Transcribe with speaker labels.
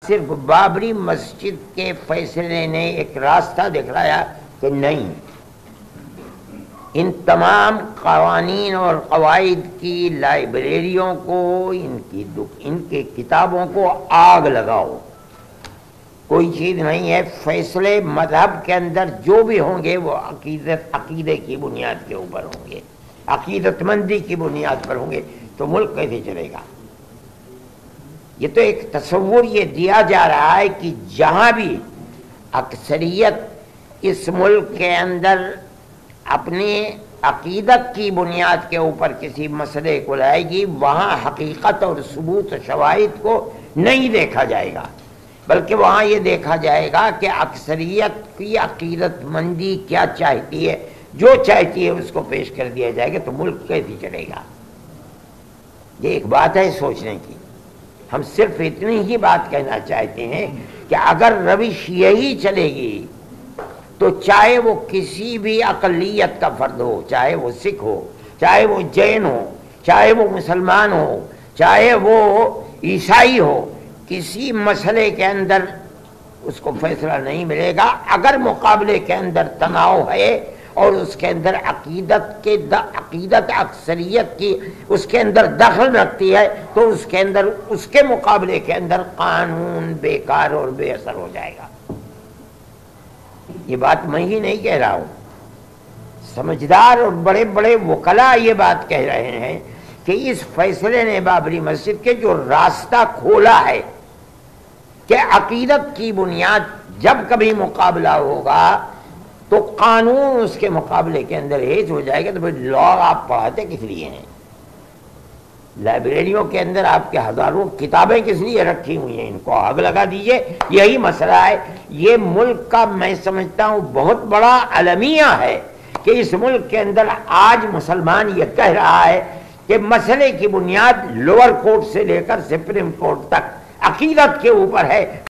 Speaker 1: صرف بابری مسجد کے فیصلے نے ایک راستہ دکھلایا کہ نہیں، ان تمام قوانین اور قواعد کی لائبریریوں کو، ان کی کتابوں کو آگ لگاؤ، کوئی چیز نہیں ہے۔ فیصلے مذہب کے اندر جو بھی ہوں گے وہ عقیدے کی بنیاد کے اوپر ہوں گے، عقیدت مندی کی بنیاد پر ہوں گے، تو ملک کیسے چلے گا؟ یہ تو ایک تصور یہ دیا جا رہا ہے کہ جہاں بھی اکثریت اس ملک کے اندر اپنی عقیدت کی بنیاد کے اوپر کسی مسئلے کو لائے گی، وہاں حقیقت اور ثبوت و شواہد کو نہیں دیکھا جائے گا، بلکہ وہاں یہ دیکھا جائے گا کہ اکثریت کی عقیدت مندی کیا چاہتی ہے، جو چاہتی ہے اس کو پیش کر دیا جائے گا، تو ملک کیسے چلے گا؟ یہ ایک بات ہے سوچنے کی۔ ہم صرف اتنی ہی بات کہنا چاہتے ہیں کہ اگر روش یہی چلے گی تو چاہے وہ کسی بھی اقلیت کا فرد ہو، چاہے وہ سکھ ہو، چاہے وہ جین ہو، چاہے وہ مسلمان ہو، چاہے وہ عیسائی ہو، کسی مسئلے کے اندر اس کو فیصلہ نہیں ملے گا۔ اگر مقابلے کے اندر تناؤ ہے اور اس کے اندر عقیدت اکثریت کی اس کے اندر دخل رکھتی ہے، تو اس کے مقابلے کے اندر قانون بیکار اور بے اثر ہو جائے گا۔ یہ بات میں ہی نہیں کہہ رہا ہوں، سمجھدار اور بڑے بڑے وکلاء یہ بات کہہ رہے ہیں کہ اس فیصلے نے بابری مسجد کے جو راستہ کھولا ہے کہ عقیدت کی بنیاد جب کبھی مقابلہ ہوگا تو قانون اس کے مقابلے کے اندر ہیج ہو جائے گا، تو پھر لا آپ پڑھاتے کس لیے ہیں؟ لائبریریوں کے اندر آپ کے ہزاروں کتابیں کس لیے رکھی ہوئی ہیں؟ ان کو آگ لگا دیجئے۔ یہی مسئلہ ہے۔ یہ ملک کا میں سمجھتا ہوں بہت بڑا المیہ ہے کہ اس ملک کے اندر آج مسلمان یہ کہہ رہا ہے کہ مسئلے کی بنیاد لوور کورٹ سے لے کر سپریم کورٹ تک عقیدت کے اوپر ہے۔